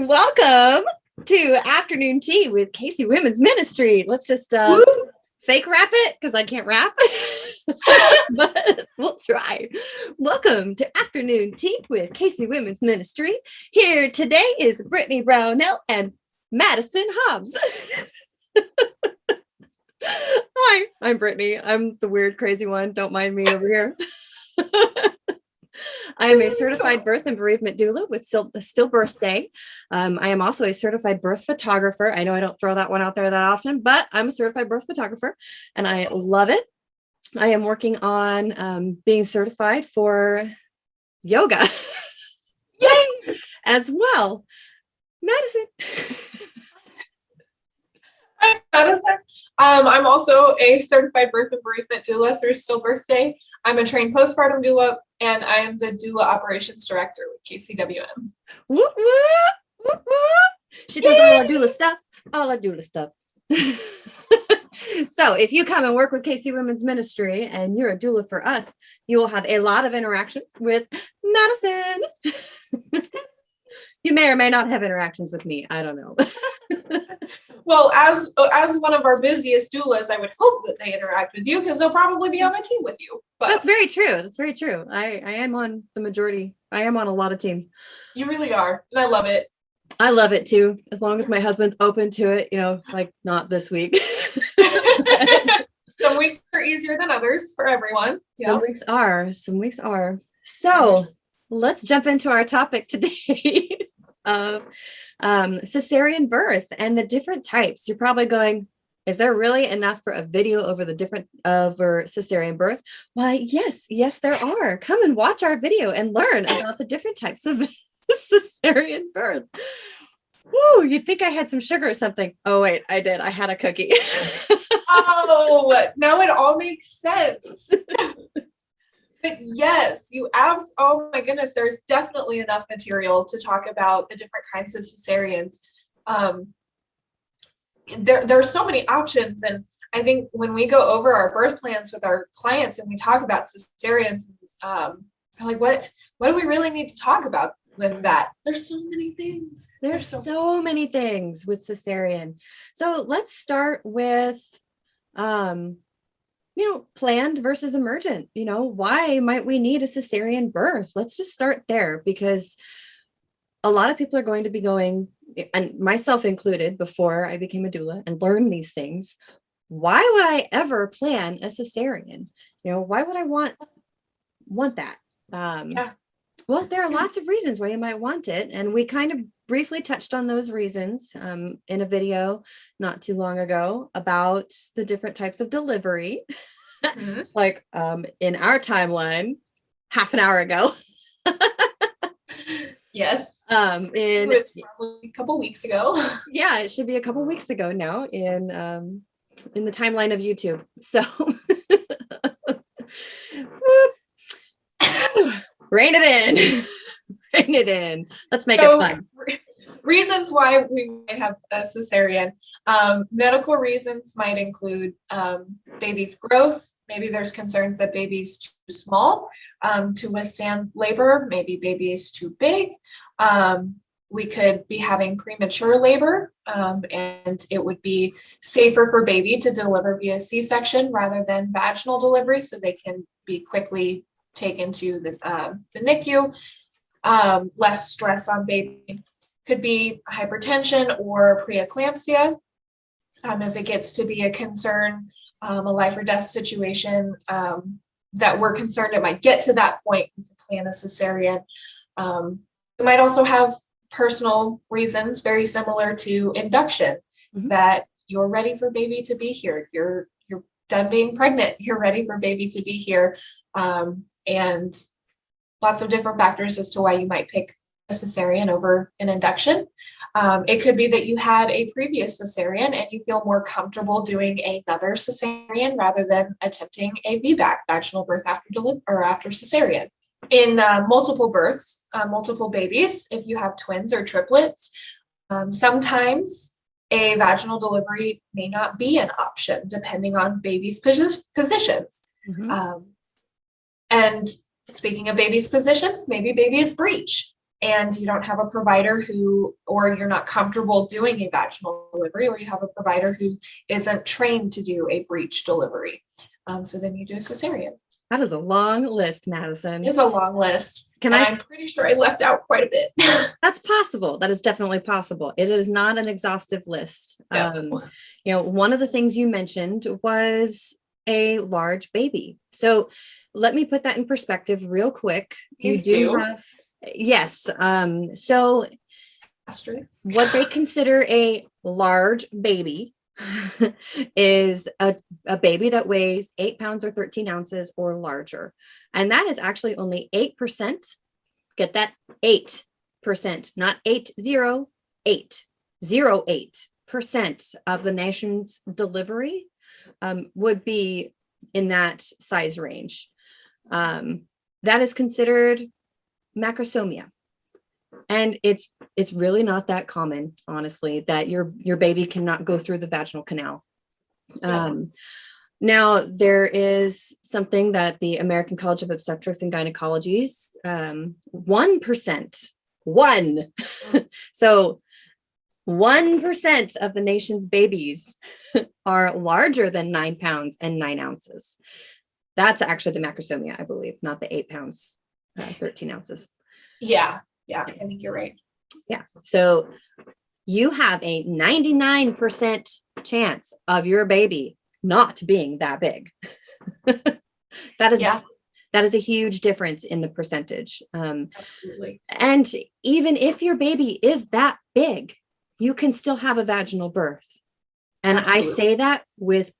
Welcome to Afternoon Tea with Casey Women's Ministry. Let's just fake rap it because I can't rap, but we'll try. Welcome to Afternoon Tea with Casey Women's Ministry. Here today is Brittany Brownell and Madison Hobbs. Hi, I'm Brittany. I'm the weird, crazy one. Don't mind me over here. I am a certified birth and bereavement doula with Stillbirth Day. I am also a certified birth photographer. I know I don't throw that one out there that often, but I'm a certified birth photographer and I love it. I am working on being certified for yoga. Yay! As well. Madison. Hi, Madison. I'm also a certified birth and bereavement doula through Stillbirth Day. I'm a trained postpartum doula, and I am the doula operations director with KCWM. Whoop, whoop, whoop, whoop. She does all our doula stuff. All our doula stuff. So if you come and work with KC Women's Ministry and you're a doula for us, you will have a lot of interactions with Madison. You may or may not have interactions with me. I don't know. Well, as one of our busiest doulas, I would hope that they interact with you because they'll probably be on a team with you. But That's very true. That's very true. I am on the majority. I am on a lot of teams. You really are. And I love it. I love it too. As long as my husband's open to it, like not this week. Some weeks are easier than others for everyone. Some weeks are. So let's jump into our topic today of cesarean birth and the different types. You're probably going, is there really enough for a video over the different over cesarean birth? Why, yes, there are. Come and watch our video and learn about the different types of cesarean birth. Woo, you'd think I had some sugar or something. Oh, wait, I did. I had a cookie. Oh, now it all makes sense. But yes, oh my goodness, there's definitely enough material to talk about the different kinds of cesareans. There's so many options. And I think when we go over our birth plans with our clients and we talk about cesareans, they're like, what do we really need to talk about with that? There's so many things. There's so many things with cesarean. So let's start with, planned versus emergent. Why might we need a cesarean birth? Let's just start there, because a lot of people are going to be going, and myself included, before I became a doula and learned these things. Why would I ever plan a cesarean? Why would I want that? Well, there are lots of reasons why you might want it. And we kind of briefly touched on those reasons in a video not too long ago about the different types of delivery. Mm-hmm. Like in our timeline, half an hour ago. Yes. It was probably a couple weeks ago. Yeah, it should be a couple weeks ago now in the timeline of YouTube. So rein it in. Let's make it fun. Reasons why we might have a cesarean. Medical reasons might include baby's growth. Maybe there's concerns that baby's too small to withstand labor. Maybe baby is too big. We could be having premature labor, and it would be safer for baby to deliver via C-section rather than vaginal delivery, so they can be quickly taken to the NICU. Less stress on baby. Could be hypertension or preeclampsia. If it gets to be a concern, a life or death situation, that we're concerned it might get to that point, we can plan a cesarean. We might also have personal reasons very similar to induction, that you're ready for baby to be here. You're done being pregnant. You're ready for baby to be here. And lots of different factors as to why you might pick a cesarean over an induction. It could be that you had a previous cesarean and you feel more comfortable doing another cesarean rather than attempting a VBAC, vaginal birth after delivery or after cesarean. In multiple births, multiple babies, if you have twins or triplets, sometimes a vaginal delivery may not be an option depending on baby's positions. And speaking of baby's positions, maybe baby is breech. and you don't have a provider or you're not comfortable doing a vaginal delivery, or you have a provider who isn't trained to do a breech delivery. So then you do a cesarean. That is a long list, Madison. It's a long list. Can and I? I'm pretty sure I left out quite a bit. That's possible. That is definitely possible. It is not an exhaustive list. No. One of the things you mentioned was a large baby. So let me put that in perspective real quick. Please you do. have, yes. So Asterisks. what they consider a large baby is a baby that weighs 8 pounds or 13 ounces or larger. And that is actually only 8%. Get that? 8%, not 808% of the nation's delivery would be in that size range. That is considered macrosomia. And it's really not that common, honestly, that your baby cannot go through the vaginal canal. Now, there is something that the American College of Obstetrics and Gynecology's 1%, so 1% of the nation's babies are larger than 9 pounds and 9 ounces. That's actually the macrosomia, I believe, not the 8 pounds, 13 ounces. Yeah, I think you're right. Yeah. So you have a 99% chance of your baby not being that big. That is a huge difference in the percentage. Absolutely. And even if your baby is that big, you can still have a vaginal birth. And Absolutely. I say that with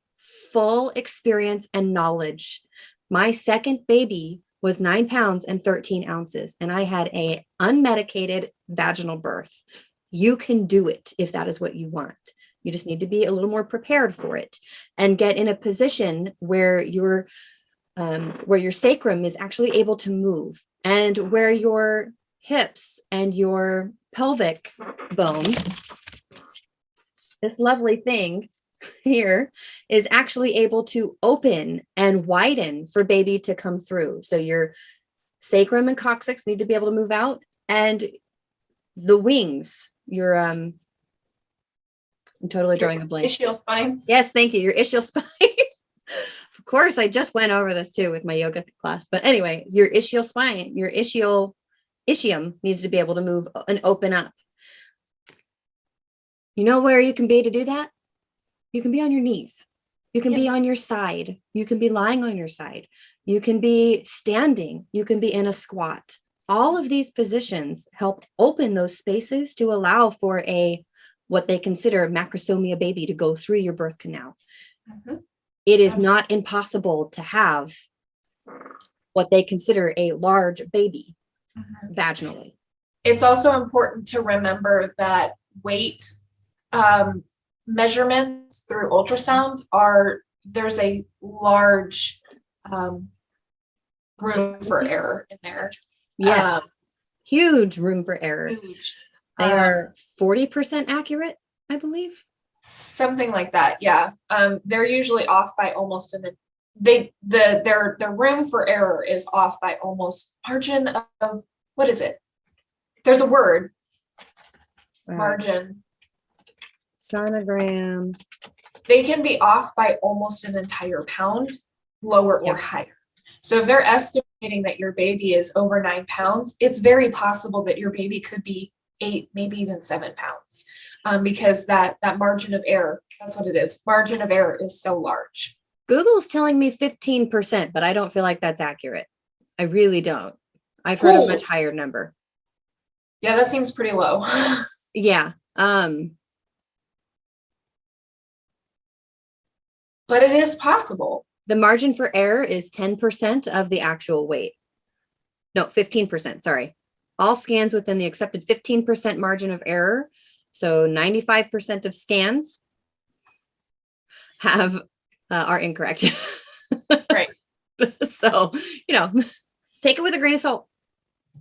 full experience and knowledge. My second baby was 9 pounds and 13 ounces, and I had a unmedicated vaginal birth. You can do it if that is what you want. You just need to be a little more prepared for it and get in a position where your sacrum is actually able to move, and where your hips and your pelvic bone, this lovely thing here, is actually able to open and widen for baby to come through. So your sacrum and coccyx need to be able to move out, and the wings, your I'm totally drawing a blank. Ischial spines. Yes, thank you. Your ischial spines. Of course, I just went over this too with my yoga class. But anyway, your ischial spine, your ischium needs to be able to move and open up. You know where you can be to do that? You can be on your knees. You can be on your side. You can be lying on your side. You can be standing. You can be in a squat. All of these positions help open those spaces to allow for what they consider a macrosomia baby to go through your birth canal. Mm-hmm. It is not impossible to have what they consider a large baby vaginally. It's also important to remember that weight measurements through ultrasound there's a large room for error in there. Yes, huge room for error. Huge. They are 40% accurate, I believe. Something like that, yeah. They're usually off by almost their room for error is off by almost margin of, what is it? There's a word. Margin. Sonogram. They can be off by almost an entire pound, lower or higher. So if they're estimating that your baby is over 9 pounds, it's very possible that your baby could be 8, maybe even 7 pounds, because that margin of error, that's what it is. Margin of error is so large. Google's telling me 15%, but I don't feel like that's accurate. I really don't. I've heard a much higher number. Yeah, that seems pretty low. Yeah. But it is possible. The margin for error is 10% of the actual weight. No, 15%, sorry. All scans within the accepted 15% margin of error. So 95% of scans are incorrect. Right. So, take it with a grain of salt.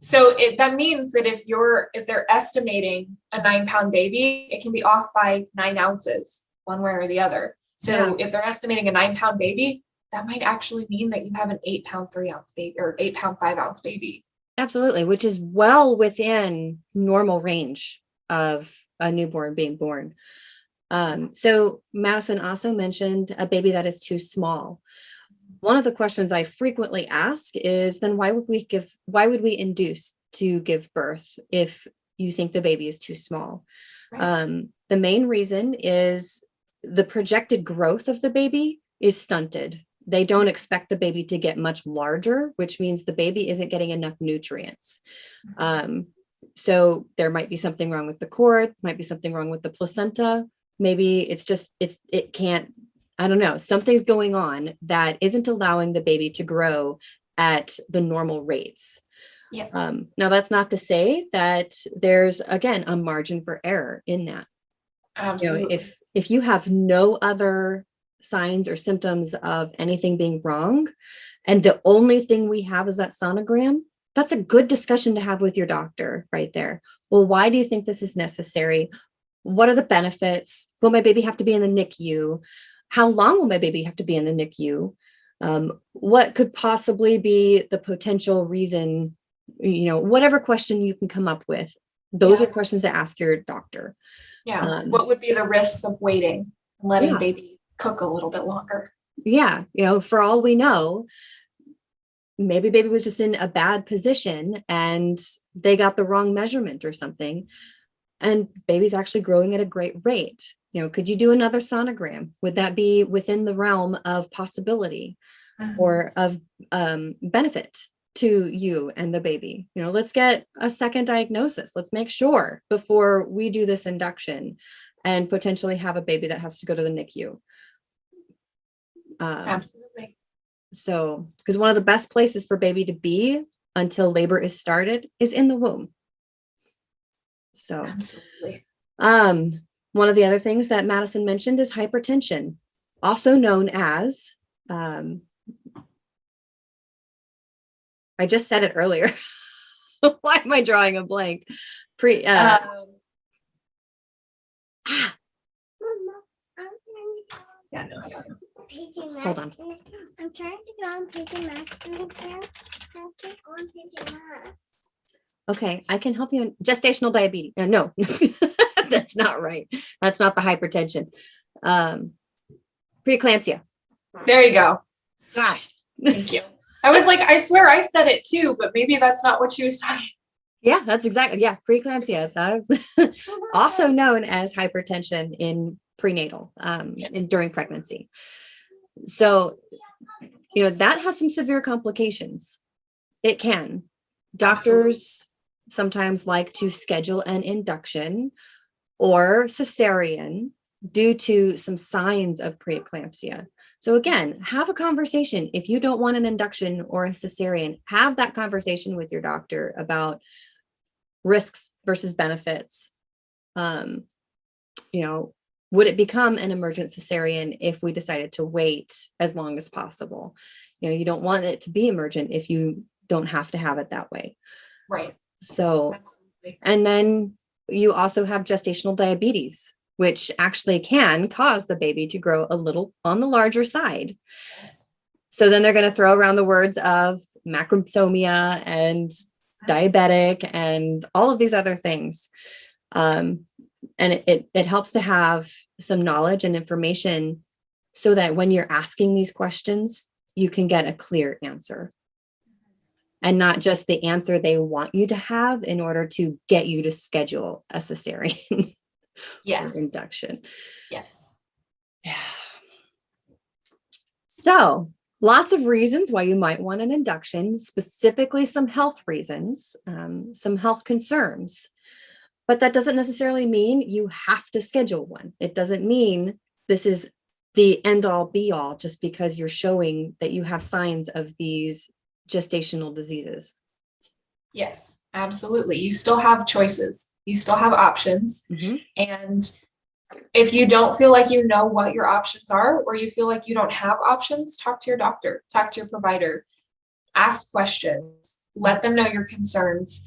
So that means that if they're estimating a 9-pound baby, it can be off by 9 ounces, one way or the other. So if they're estimating a 9-pound baby, that might actually mean that you have an 8-pound 3-ounce baby or 8-pound 5-ounce baby. Absolutely, which is well within normal range of a newborn being born. So Madison also mentioned a baby that is too small. One of the questions I frequently ask is, then why would we induce to give birth if you think the baby is too small? Right. The main reason is the projected growth of the baby is stunted. They don't expect the baby to get much larger, which means the baby isn't getting enough nutrients. So there might be something wrong with the cord, might be something wrong with the placenta. Maybe it can't, I don't know, something's going on that isn't allowing the baby to grow at the normal rates. Yeah. Now, that's not to say that there's, again, a margin for error in that. Absolutely. If you have no other signs or symptoms of anything being wrong, and the only thing we have is that sonogram, that's a good discussion to have with your doctor right there. Well, why do you think this is necessary? What are the benefits? Will my baby have to be in the NICU? How long will my baby have to be in the NICU? What could possibly be the potential reason? Whatever question you can come up with, those are questions to ask your doctor. Yeah. What would be the risks of waiting and letting Yeah. baby cook a little bit longer? Yeah. For all we know, maybe baby was just in a bad position and they got the wrong measurement or something. And baby's actually growing at a great rate. Could you do another sonogram? Would that be within the realm of possibility or of benefit to you and the baby? Let's get a second diagnosis. Let's make sure before we do this induction and potentially have a baby that has to go to the NICU. Absolutely. So, because one of the best places for baby to be until labor is started is in the womb. So, absolutely. One of the other things that Madison mentioned is hypertension, also known as, I just said it earlier. Why am I drawing a blank? Yeah, no. Hold on. I'm trying to get on PJ Masks. I can't get on PJ Masks. Okay, I can help you in gestational diabetes. No, that's not right. That's not the hypertension. Preeclampsia. There you go. Gosh. Thank you. I was like, I swear I said it too, but maybe that's not what she was talking. Yeah, that's exactly. Yeah, preeclampsia. Also known as hypertension in prenatal, during pregnancy. So, that has some severe complications. It can. Doctors sometimes like to schedule an induction or cesarean due to some signs of preeclampsia. So again, have a conversation. If you don't want an induction or a cesarean, have that conversation with your doctor about risks versus benefits. Would it become an emergent cesarean if we decided to wait as long as possible? You don't want it to be emergent if you don't have to have it that way. Right. So, absolutely. And then you also have gestational diabetes, which actually can cause the baby to grow a little on the larger side. Yes. So then they're going to throw around the words of macrosomia and diabetic and all of these other things. And it helps to have some knowledge and information so that when you're asking these questions, you can get a clear answer and not just the answer they want you to have in order to get you to schedule a cesarean yes. or induction. Yes. Yeah. So lots of reasons why you might want an induction, specifically some health reasons, some health concerns. But that doesn't necessarily mean you have to schedule one. It doesn't mean this is the end all be all just because you're showing that you have signs of these gestational diseases. Yes, absolutely. You still have choices. You still have options. Mm-hmm. And if you don't feel like you know what your options are, or you feel like you don't have options, talk to your doctor, talk to your provider, ask questions, let them know your concerns.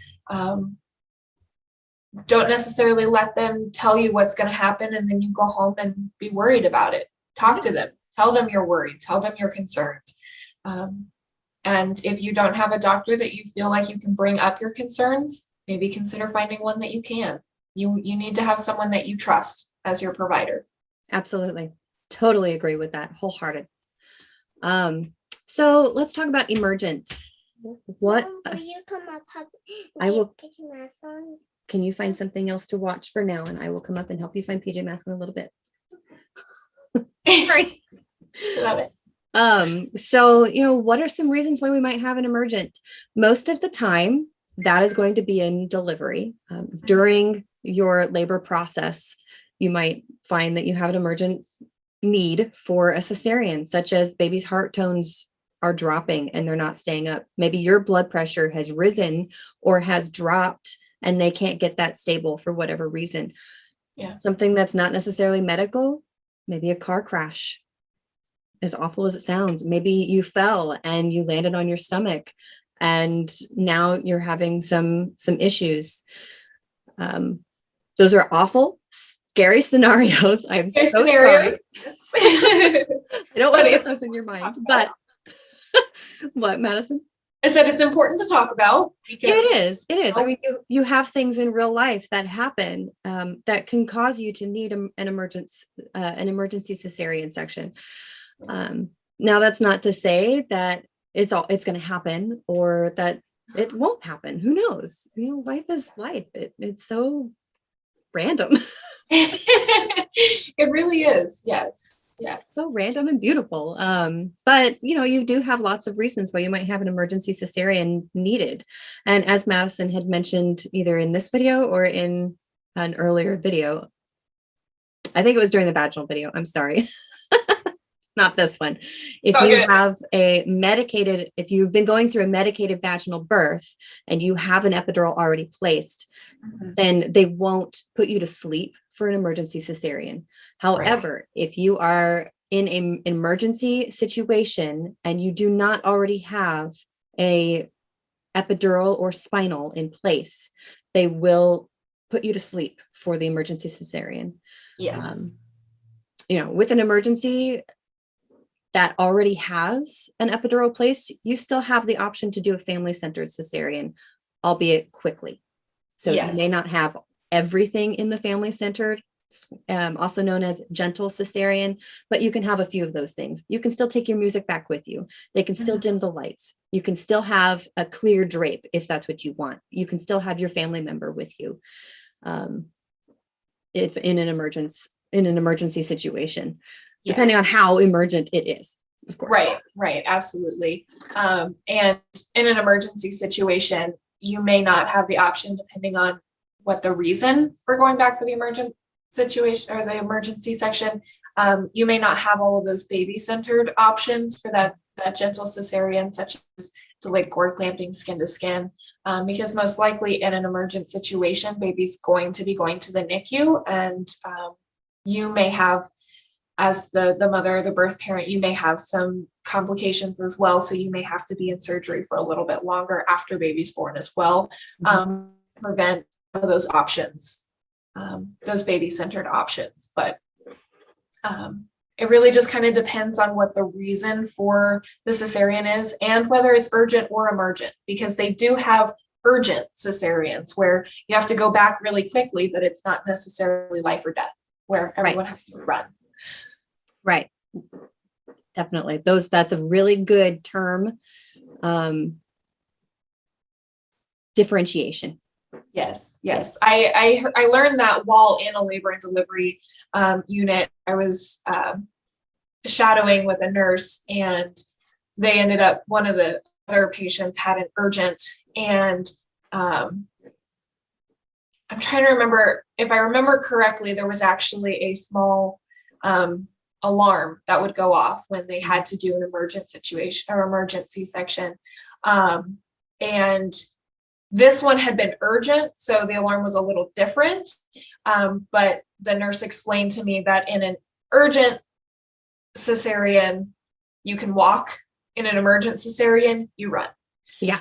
Don't necessarily let them tell you what's going to happen and then you go home and be worried about it. Talk to them, tell them you're worried, tell them you're concerned. And if you don't have a doctor that you feel like you can bring up your concerns, maybe consider finding one that you can. You need to have someone that you trust as your provider. Absolutely. Totally agree with that. Wholehearted. So let's talk about emergent. What Mom, will you come up? I will. PJ Masks on? Can you find something else to watch for now? And I will come up and help you find PJ Masks in a little bit. Sorry. Love it. So, what are some reasons why we might have an emergent? Most of the time, that is going to be in delivery. During your labor process, you might find that you have an emergent need for a cesarean, such as baby's heart tones are dropping and they're not staying up. Maybe your blood pressure has risen or has dropped and they can't get that stable for whatever reason. Yeah. Something that's not necessarily medical, maybe a car crash. As awful as it sounds, maybe you fell and you landed on your stomach and now you're having some issues. Those are awful, scary scenarios. I'm so sorry. I don't want to put those in your mind, but what, Madison? I said it's important to talk about. Because It is. I mean, you have things in real life that happen that can cause you to need an emergency cesarean section. Now that's not to say that it's going to happen or that it won't happen. Who knows? Life is life. It's so random. It really is. Yes. So random and beautiful. But you do have lots of reasons why you might have an emergency cesarean needed. And as Madison had mentioned, either in this video or in an earlier video, I think it was during the vaginal video. I'm sorry. Not this one. If you have if you've been going through a medicated vaginal birth and you have an epidural already placed, then they won't put you to sleep for an emergency cesarean. However, if you are in an emergency situation and you do not already have a epidural or spinal in place, they will put you to sleep for the emergency cesarean. Yes. With an emergency that already has an epidural placed, you still have the option to do a family-centered cesarean, albeit quickly. So you may not have everything in the family-centered, also known as gentle cesarean, but you can have a few of those things. You can still take your music back with you. They can still dim the lights. You can still have a clear drape if that's what you want. You can still have your family member with you if in an emergency situation. Depending on how emergent it is, of course. Right, absolutely. And in an emergency situation, you may not have the option, depending on what the reason for going back for the emergent situation or the emergency section. You may not have all of those baby-centered options for that gentle cesarean, such as delayed cord clamping, skin to skin, because most likely in an emergent situation, baby's going to be going to the NICU, and you may have, as the mother or the birth parent, you may have some complications as well. So you may have to be in surgery for a little bit longer after baby's born as well. Prevent those options, those baby-centered options. But it really just kind of depends on what the reason for the cesarean is and whether it's urgent or emergent, because they do have urgent cesareans where you have to go back really quickly, but it's not necessarily life or death, where everyone has to run. Right. Definitely. That's a really good term. Differentiation. Yes. I learned that while in a labor and delivery unit. I was shadowing with a nurse, and they ended up, one of the other patients had an urgent, and I'm trying to remember, if I remember correctly, there was actually a small alarm that would go off when they had to do an emergent situation or emergency section. And this one had been urgent, so the alarm was a little different. But the nurse explained to me that in an urgent cesarean, you can walk. In an emergent cesarean, you run. Yeah.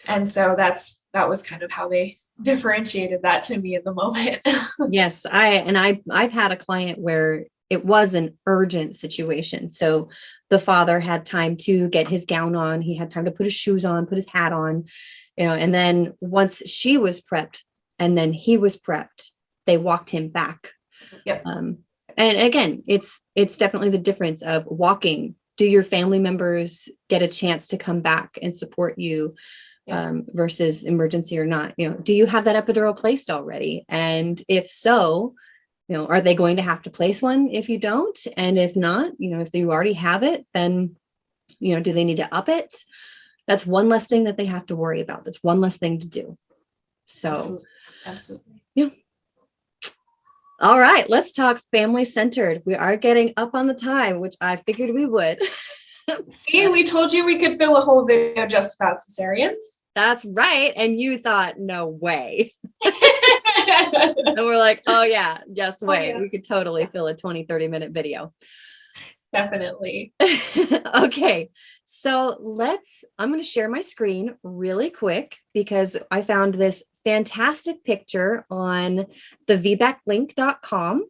And so that was kind of how they differentiated that to me in the moment. Yes. I've had a client where it was an urgent situation. So the father had time to get his gown on. He had time to put his shoes on, put his hat on, and then once she was prepped and then he was prepped, they walked him back. Yep. And again, it's definitely the difference of walking. Do your family members get a chance to come back and support you? Versus emergency or not? Do you have that epidural placed already? And if so, are they going to have to place one if you don't? And if not, if you already have it, then, do they need to up it? That's one less thing that they have to worry about. That's one less thing to do. So, Absolutely. Yeah. All right, let's talk family-centered. We are getting up on the time, which I figured we would. See, we told you we could fill a whole video just about cesareans. That's right. And you thought, no way. And we're like, oh yeah, yes way. Yeah. We could totally fill a 20-30 minute video. Definitely. Okay, so I'm going to share my screen really quick because I found this fantastic picture on the vbaclink.com.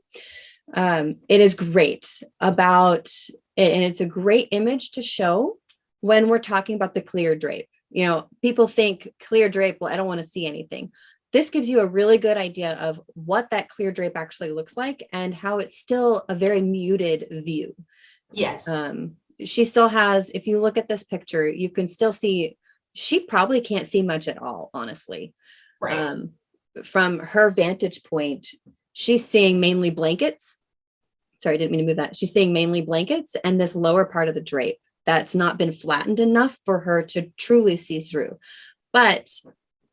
It is great about it, and it's a great image to show when we're talking about the clear drape. People think clear drape, well, I don't want to see anything. This gives you a really good idea of what that clear drape actually looks like and how it's still a very muted view. Yes. She still has, if you look at this picture, you can still see, she probably can't see much at all, honestly. Right. From her vantage point, she's seeing mainly blankets. Sorry, I didn't mean to move that. She's seeing mainly blankets and this lower part of the drape that's not been flattened enough for her to truly see through. But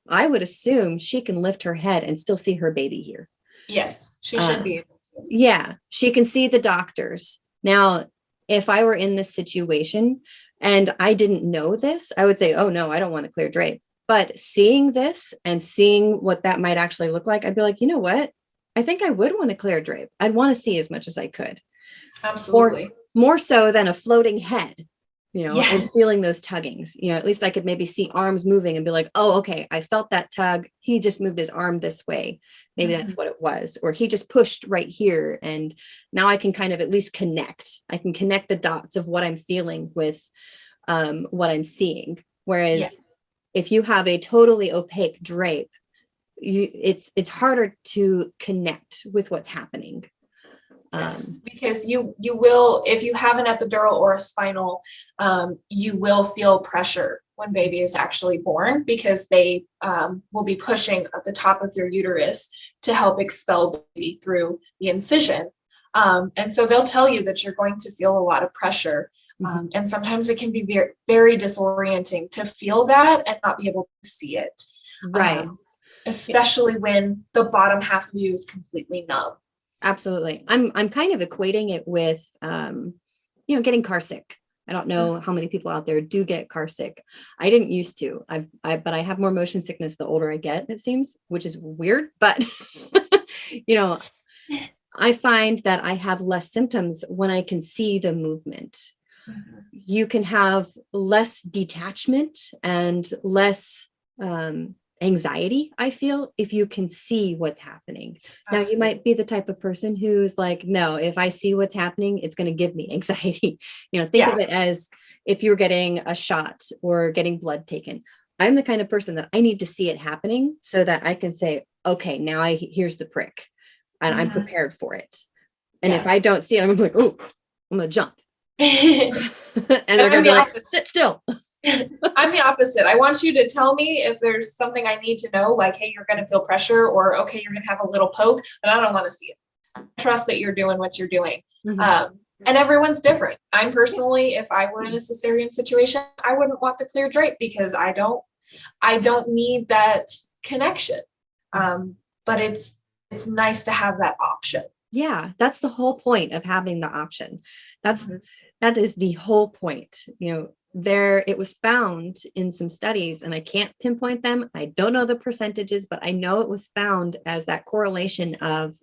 I would assume she can lift her head and still see her baby here. Yes, she should be able to. Yeah, she can see the doctors. Now, if I were in this situation and I didn't know this, I would say, oh no, I don't want a clear drape. But seeing this and seeing what that might actually look like, I'd be like, you know what? I think I would want a clear drape. I'd want to see as much as I could. Absolutely. More so than a floating head. Yes. And feeling those tuggings, at least I could maybe see arms moving and be like, oh, okay, I felt that tug. He just moved his arm this way. Maybe that's what it was. Or he just pushed right here. And now I can kind of at least connect. I can connect the dots of what I'm feeling with what I'm seeing. Whereas if you have a totally opaque drape, it's harder to connect with what's happening. Yes, because you will, if you have an epidural or a spinal, you will feel pressure when baby is actually born because they will be pushing at the top of your uterus to help expel baby through the incision. And so they'll tell you that you're going to feel a lot of pressure. And sometimes it can be very, very disorienting to feel that and not be able to see it. Right. Especially when the bottom half of you is completely numb. Absolutely. I'm kind of equating it with, getting car sick. I don't know how many people out there do get car sick. I didn't used to. But I have more motion sickness the older I get, it seems, which is weird. But, I find that I have less symptoms when I can see the movement. You can have less detachment and less anxiety, I feel, if you can see what's happening. Absolutely. Now, you might be the type of person who's like, no, if I see what's happening, it's going to give me anxiety. Think of it as if you're getting a shot or getting blood taken. I'm the kind of person that I need to see it happening so that I can say, okay, now here's the prick and I'm prepared for it. And if I don't see it, I'm like, oh, I'm going to jump. And they're going to be like, sit still. I'm the opposite. I want you to tell me if there's something I need to know, like, hey, you're going to feel pressure, or okay, you're going to have a little poke, but I don't want to see it. I trust that you're doing what you're doing. And everyone's different. I'm personally, if I were in a cesarean situation, I wouldn't want the clear drape because I don't need that connection. But it's nice to have that option. Yeah, that's the whole point of having the option. That is the whole point. It was found in some studies, and I can't pinpoint them. I don't know the percentages, but I know it was found as that correlation of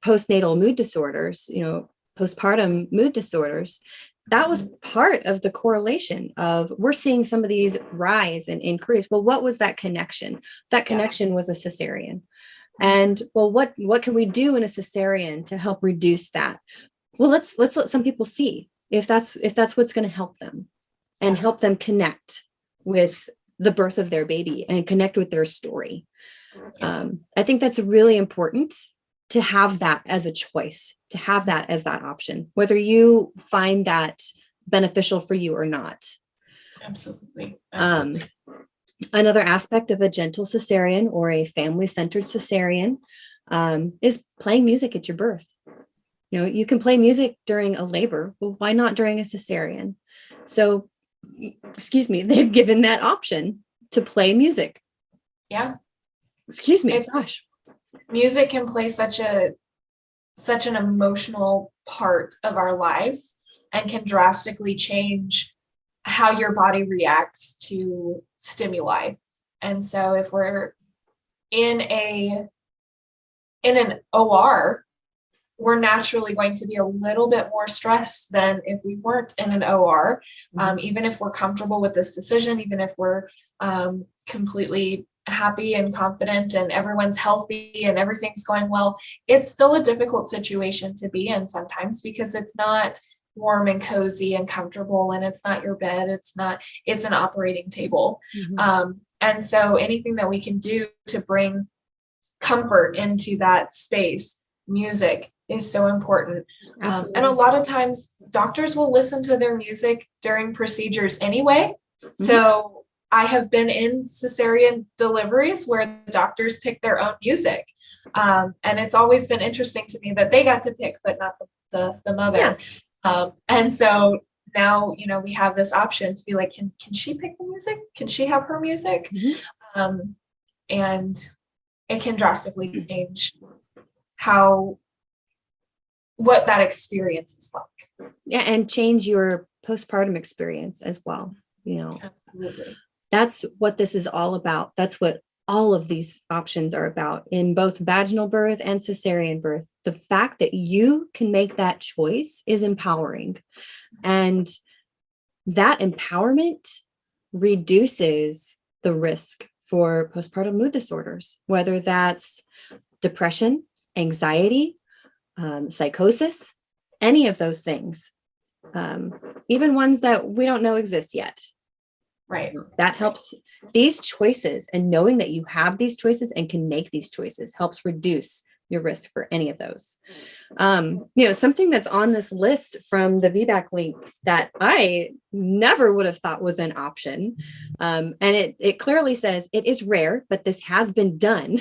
postnatal mood disorders, postpartum mood disorders. That was part of the correlation of we're seeing some of these rise and increase. Well, what was that connection? That connection was a cesarean. And well, what can we do in a cesarean to help reduce that? Well, let's let some people see if that's what's going to help them and help them connect with the birth of their baby and connect with their story. I think that's really important to have that as a choice, to have that as that option, whether you find that beneficial for you or not. Absolutely. Another aspect of a gentle cesarean or a family-centered cesarean is playing music at your birth. You know, you can play music during a labor, well, why not during a cesarean? So, excuse me, they've given that option to play music. Yeah. Excuse me, gosh. Music can play such an emotional part of our lives and can drastically change how your body reacts to stimuli. And so if we're in an OR, we're naturally going to be a little bit more stressed than if we weren't in an OR. Even if we're comfortable with this decision, even if we're completely happy and confident and everyone's healthy and everything's going well, it's still a difficult situation to be in sometimes because it's not warm and cozy and comfortable, and it's not your bed, it's an operating table. And so anything that we can do to bring comfort into that space, music is so important. And a lot of times doctors will listen to their music during procedures anyway. So I have been in cesarean deliveries where the doctors pick their own music. And it's always been interesting to me that they got to pick, but not the mother. And so now, you know, we have this option to be like, can she pick the music? Can she have her music? And it can drastically change what that experience is like. Yeah, and change your postpartum experience as well. You know, absolutely. That's what this is all about. That's what all of these options are about in both vaginal birth and cesarean birth. The fact that you can make that choice is empowering. And that empowerment reduces the risk for postpartum mood disorders, whether that's depression, anxiety, psychosis, any of those things, even ones that we don't know exist yet. Right. That helps. These choices and knowing that you have these choices and can make these choices helps reduce your risk for any of those. You know, something that's on this list from the VBAC link that I never would have thought was an option. And it clearly says it is rare, but this has been done,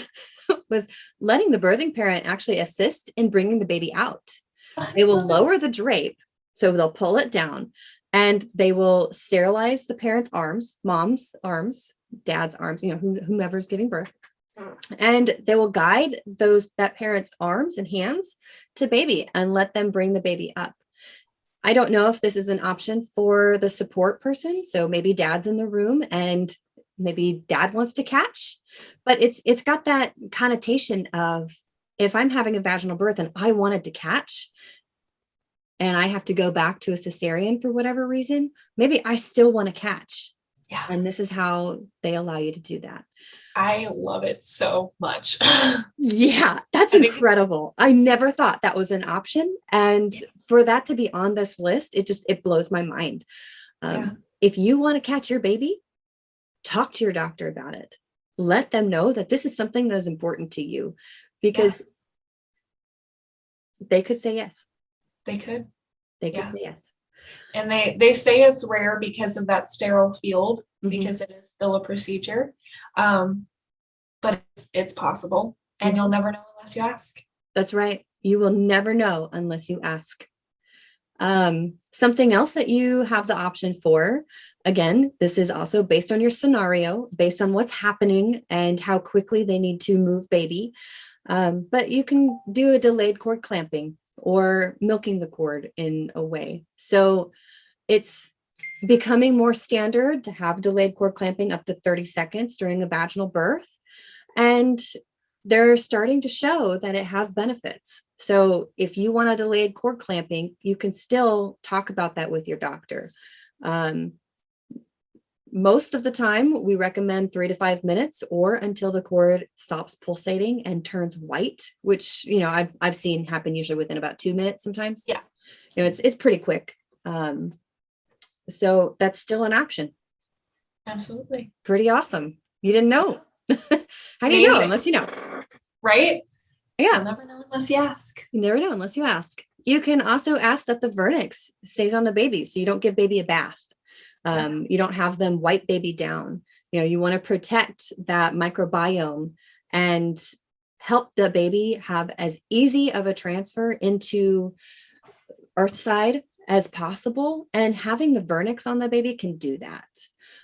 was letting the birthing parent actually assist in bringing the baby out. They will lower the drape. So they'll pull it down and they will sterilize the parent's arms, mom's arms, dad's arms, you know, whomever's giving birth. And they will guide that parent's arms and hands to baby and let them bring the baby up. I don't know if this is an option for the support person. So maybe dad's in the room and maybe dad wants to catch, but it's got that connotation of if I'm having a vaginal birth and I wanted to catch and I have to go back to a cesarean for whatever reason, maybe I still want to catch. Yeah. And this is how they allow you to do that. I love it so much. Yeah, that's incredible. I never thought that was an option. And for that to be on this list, it blows my mind. If you want to catch your baby, talk to your doctor about it. Let them know that this is something that is important to you, because they could say yes. They could say yes. And they say it's rare because of that sterile field, because it is still a procedure. But it's possible, and you'll never know unless you ask. That's right. You will never know unless you ask. Something else that you have the option for, again, this is also based on your scenario, based on what's happening and how quickly they need to move baby. But you can do a delayed cord clamping or milking the cord in a way. So it's becoming more standard to have delayed cord clamping up to 30 seconds during a vaginal birth. And they're starting to show that it has benefits. So if you want a delayed cord clamping, you can still talk about that with your doctor. Most of the time, we recommend 3 to 5 minutes or until the cord stops pulsating and turns white, which, I've seen happen usually within about 2 minutes sometimes. Yeah. It's pretty quick. So that's still an option. Absolutely. Pretty awesome. You didn't know. How do you know Amazing. unless you know? Right? Yeah. You'll never know unless you ask. You never know unless you ask. You can also ask that the vernix stays on the baby, so you don't give baby a bath. You don't have them wipe baby down. You want to protect that microbiome and help the baby have as easy of a transfer into earthside as possible. And having the vernix on the baby can do that.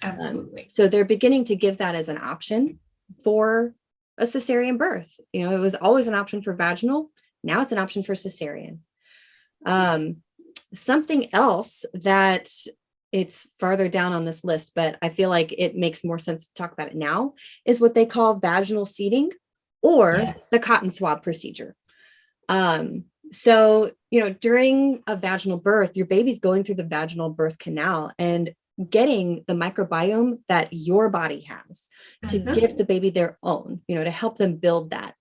Absolutely. So they're beginning to give that as an option for a cesarean birth. It was always an option for vaginal. Now it's an option for cesarean. Something else that it's farther down on this list, but I feel like it makes more sense to talk about it now, is what they call vaginal seeding or the cotton swab procedure. So, during a vaginal birth, your baby's going through the vaginal birth canal and getting the microbiome that your body has to give the baby their own, to help them build that.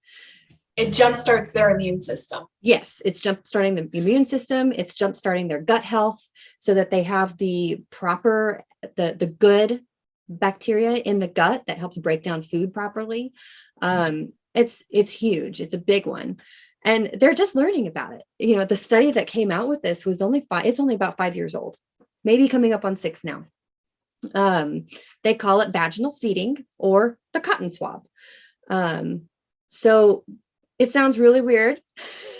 It jumpstarts their immune system. Yes, it's jumpstarting the immune system. It's jumpstarting their gut health so that they have the proper, the good bacteria in the gut that helps break down food properly. It's huge. It's a big one. And they're just learning about it. The study that came out with this was it's only about 5 years old, maybe coming up on 6 now. They call it vaginal seeding or the cotton swab. So it sounds really weird,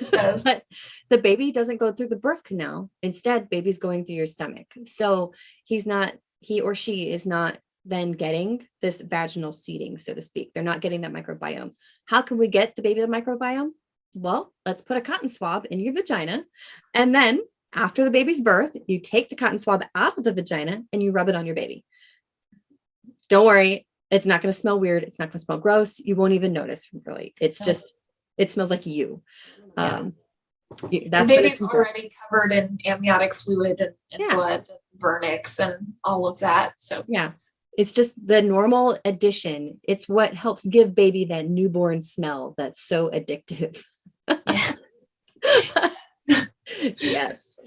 but the baby doesn't go through the birth canal. Instead, baby's going through your stomach. So he or she is not then getting this vaginal seeding, so to speak. They're not getting that microbiome. How can we get the baby the microbiome? Well, let's put a cotton swab in your vagina. And then after the baby's birth, you take the cotton swab out of the vagina and you rub it on your baby. Don't worry. It's not going to smell weird. It's not going to smell gross. You won't even notice, really. It's just, it smells like you. That's the baby's already covered in amniotic fluid and blood and vernix and all of that. So it's just the normal addition. It's what helps give baby that newborn smell that's so addictive. Yes.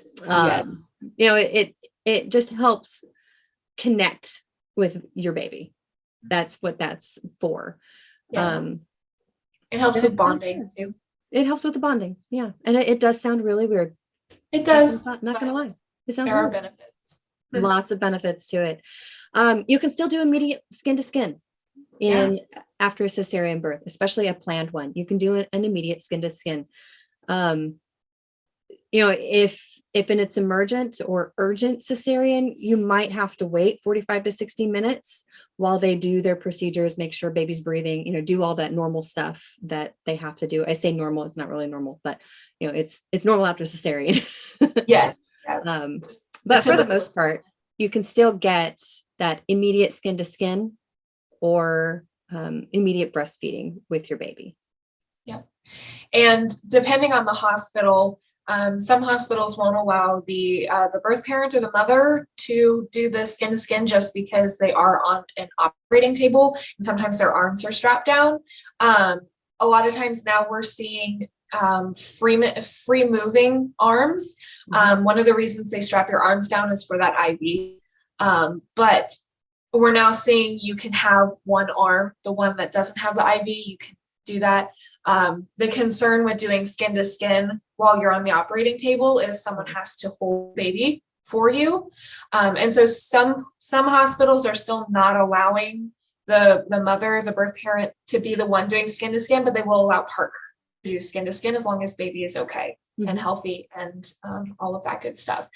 It just helps connect with your baby. That's what that's for. It helps with bonding too. It helps with the bonding. Yeah. And it does sound really weird. It does. Not going to lie. It sounds there are weird. benefits. Lots of benefits to it. You can still do immediate skin to skin after a cesarean birth, especially a planned one. You can do an immediate skin to skin. If it's emergent or urgent cesarean, you might have to wait 45 to 60 minutes while they do their procedures, make sure baby's breathing, do all that normal stuff that they have to do. I say normal, it's not really normal, but it's normal after cesarean. Yes. But for the most part, you can still get that immediate skin to skin or immediate breastfeeding with your baby. Yeah. And depending on the hospital, some hospitals won't allow the birth parent or the mother to do the skin to skin just because they are on an operating table and sometimes their arms are strapped down. A lot of times now we're seeing free moving arms. One of the reasons they strap your arms down is for that IV. But we're now seeing you can have one arm, the one that doesn't have the IV, you can do that. The concern with doing skin to skin while you're on the operating table is someone has to hold baby for you. And so some hospitals are still not allowing the mother, the birth parent, to be the one doing skin to skin, but they will allow partner to do skin to skin as long as baby is okay and healthy and all of that good stuff.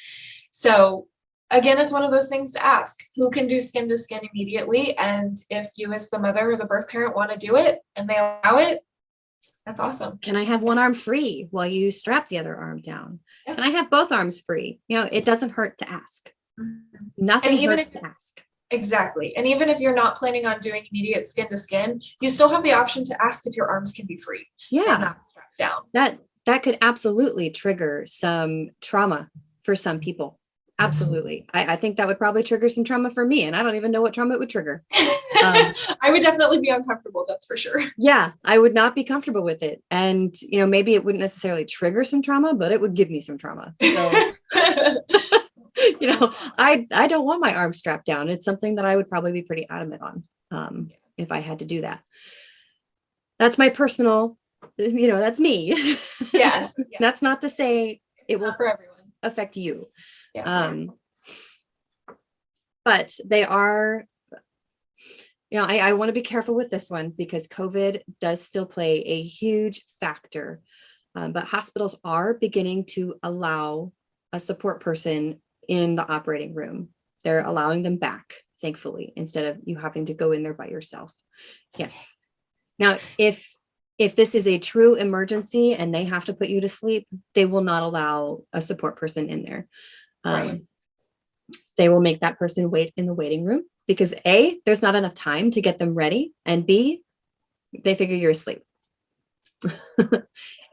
So again, it's one of those things to ask, who can do skin to skin immediately? And if you as the mother or the birth parent want to do it and they allow it, that's awesome. Can I have one arm free while you strap the other arm down? Yeah. Can I have both arms free? It doesn't hurt to ask. Nothing hurts to ask. Exactly. And even if you're not planning on doing immediate skin to skin, you still have the option to ask if your arms can be free. And not strapped down. That could absolutely trigger some trauma for some people. Absolutely. I think that would probably trigger some trauma for me, and I don't even know what trauma it would trigger. I would definitely be uncomfortable, that's for sure. Yeah, I would not be comfortable with it. And, maybe it wouldn't necessarily trigger some trauma, but it would give me some trauma. So, I don't want my arm strapped down. It's something that I would probably be pretty adamant on, if I had to do that. That's my personal, that's me. Yes. That's not to say it will Not for everyone. affect you. Yeah. But they are, I want to be careful with this one because COVID does still play a huge factor. But hospitals are beginning to allow a support person in the operating room. They're allowing them back, thankfully, instead of you having to go in there by yourself. Yes. Now, if this is a true emergency and they have to put you to sleep, they will not allow a support person in there. Right. They will make that person wait in the waiting room because A, there's not enough time to get them ready, and B, they figure you're asleep.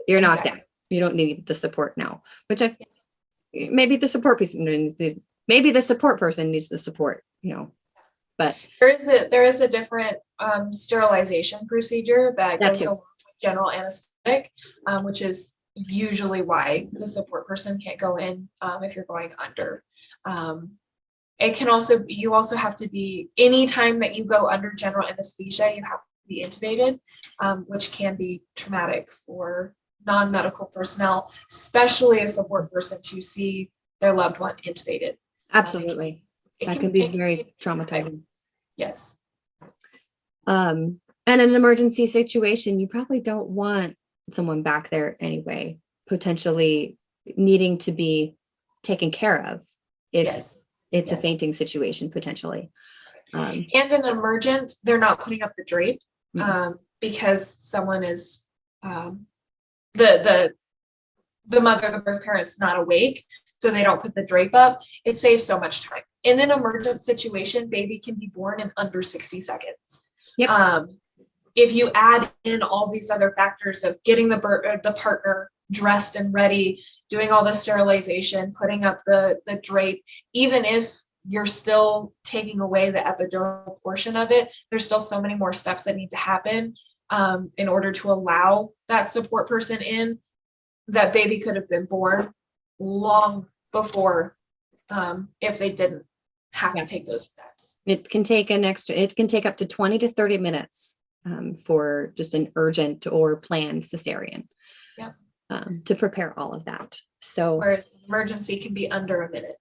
You're knocked out. You don't need the support now, which maybe the support person needs the support, but there is a different sterilization procedure that goes along with general anesthetic, which is usually why the support person can't go in if you're going under. You also have to be, anytime that you go under general anesthesia, you have to be intubated, which can be traumatic for non-medical personnel, especially a support person, to see their loved one intubated. Absolutely. That can be very traumatizing. Yes. And in an emergency situation, you probably don't want someone back there anyway, potentially needing to be taken care of if it's a fainting situation, potentially. And in emergent, they're not putting up the drape because someone is the mother, the birth parent's not awake, so they don't put the drape up. It saves so much time. In an emergent situation, baby can be born in under 60 seconds. Yep. If you add in all these other factors of getting the partner dressed and ready, doing all the sterilization, putting up the drape, even if you're still taking away the epidural portion of it, there's still so many more steps that need to happen in order to allow that support person in. That baby could have been born long before if they didn't have to take those steps. It can take up to 20 to 30 minutes for just an urgent or planned cesarean. Yep. To prepare all of that. So whereas emergency can be under a minute.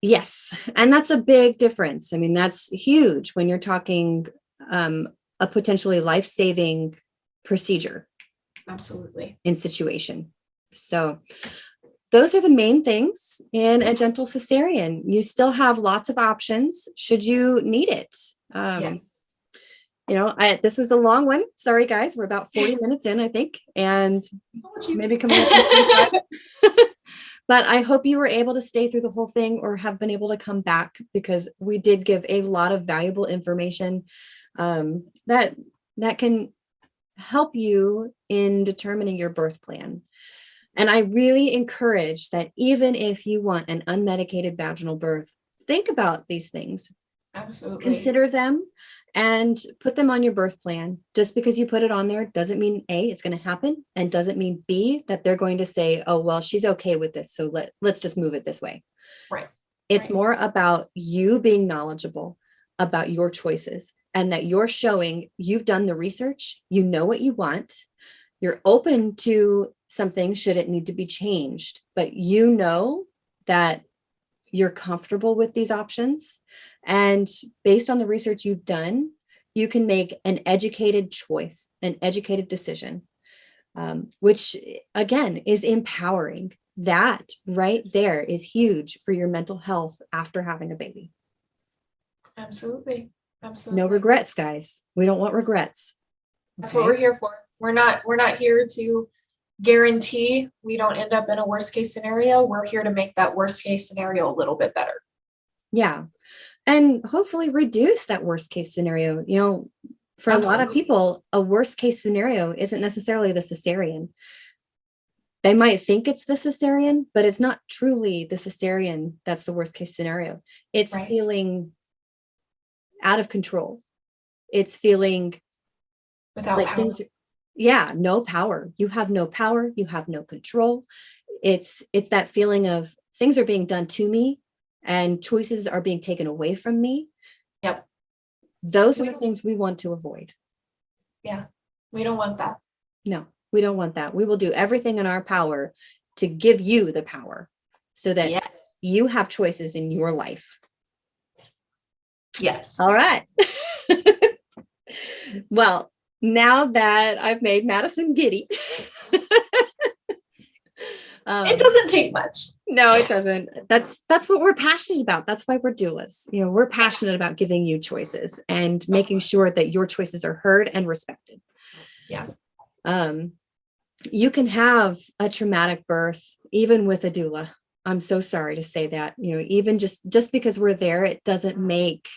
Yes. And that's a big difference. I mean, that's huge when you're talking a potentially life-saving procedure. Absolutely. In situation. So those are the main things in a gentle cesarean. You still have lots of options should you need it. This was a long one. Sorry, guys. We're about 40 minutes in, I think, and maybe coming up to 25. But I hope you were able to stay through the whole thing or have been able to come back, because we did give a lot of valuable information that can help you in determining your birth plan. And I really encourage that even if you want an unmedicated vaginal birth, think about these things. Absolutely. Consider them and put them on your birth plan. Just because you put it on there doesn't mean A, it's going to happen, and doesn't mean B, that they're going to say, oh, well, she's okay with this, so let's just move it this way. Right. It's more about you being knowledgeable about your choices, and that you're showing you've done the research, you know what you want, you're open to something should it need to be changed, but you know that you're comfortable with these options. And based on the research you've done, you can make an educated choice, an educated decision, which again is empowering. That right there is huge for your mental health after having a baby. Absolutely. Absolutely. No regrets, guys. We don't want regrets. That's what we're here for. We're not here to guarantee we don't end up in a worst case scenario. We're here to make that worst case scenario a little bit better. Yeah. And hopefully reduce that worst case scenario. For a lot of people, a worst case scenario isn't necessarily the cesarean. They might think it's the cesarean, but it's not truly the cesarean. That's the worst case scenario. It's Right. feeling out of control. It's feeling Without like power. no power. You have no power. You have no control. It's that feeling of things are being done to me and choices are being taken away from me. Yep. Those are the things we want to avoid. Yeah. We don't want that. No, we don't want that. We will do everything in our power to give you the power so that Yes. you have choices in your life. Yes. All right. Well, now that I've made Madison giddy. It doesn't take much. No, it doesn't. That's what we're passionate about. That's why we're doulas. We're passionate about giving you choices and making sure that your choices are heard and respected. Yeah. You can have a traumatic birth even with a doula. I'm so sorry to say that. Even just because we're there, it doesn't make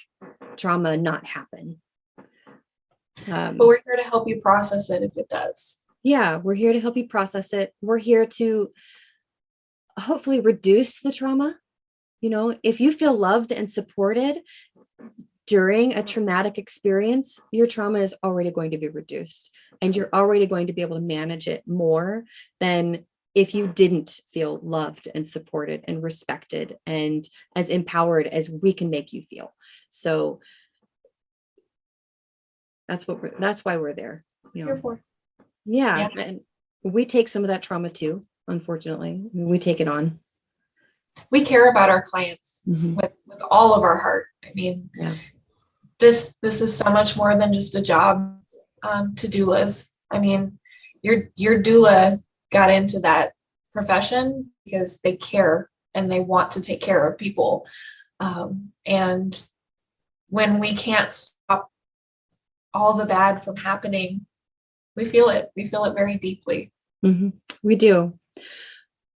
trauma not happen. But we're here to help you process it if it does. Yeah, we're here to help you process it. We're here to hopefully reduce the trauma. If you feel loved and supported during a traumatic experience, your trauma is already going to be reduced and you're already going to be able to manage it more than if you didn't feel loved and supported and respected and as empowered as we can make you feel. So that's why we're there. Here for. Yeah. And we take some of that trauma too, unfortunately. We take it on. We care about our clients with all of our heart. I mean, this is so much more than just a job to doulas. I mean, your doula got into that profession because they care and they want to take care of people. And when we can't stop all the bad from happening, we feel it. We feel it very deeply. We do.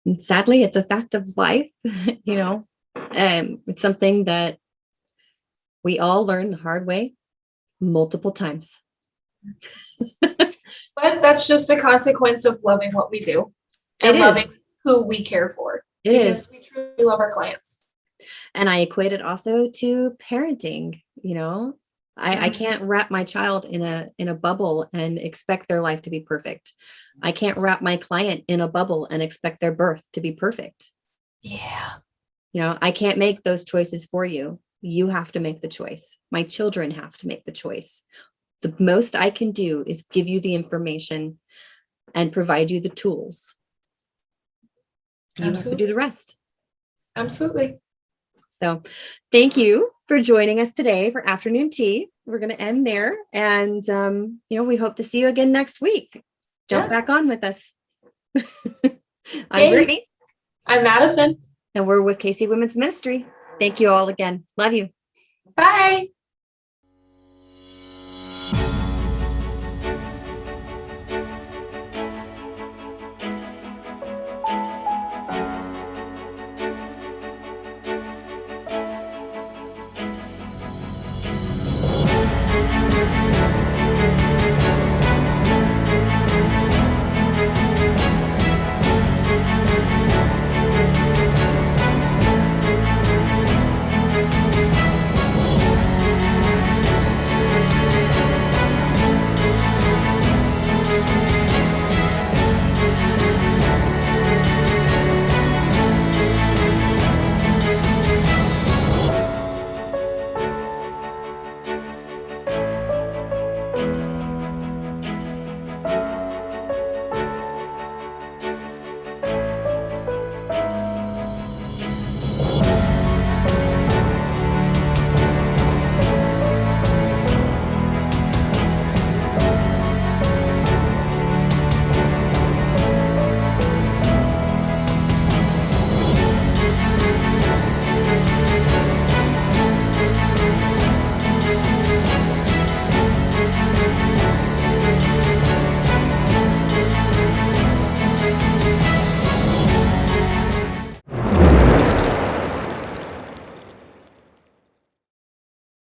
And sadly, it's a fact of life, it's something that we all learn the hard way multiple times. But that's just a consequence of loving what we do and loving who we care for. Because we truly love our clients. And I equate it also to parenting. I can't wrap my child in a bubble and expect their life to be perfect. I can't wrap my client in a bubble and expect their birth to be perfect. Yeah. I can't make those choices for you. You have to make the choice. My children have to make the choice. The most I can do is give you the information and provide you the tools. You have to do the rest. Absolutely. So thank you for joining us today for afternoon tea. We're going to end there. And, we hope to see you again next week. Jump back on with us. I'm Brittany. I'm Madison. And we're with KC Women's Ministry. Thank you all again. Love you. Bye.